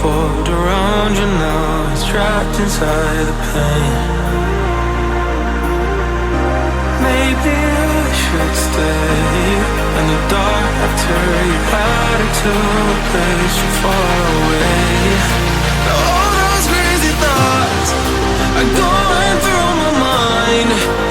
unfold around you now. It's trapped inside the pain. Maybe I should stay in the dark after you've had it to a place too far away. All those crazy thoughts are going through my mind.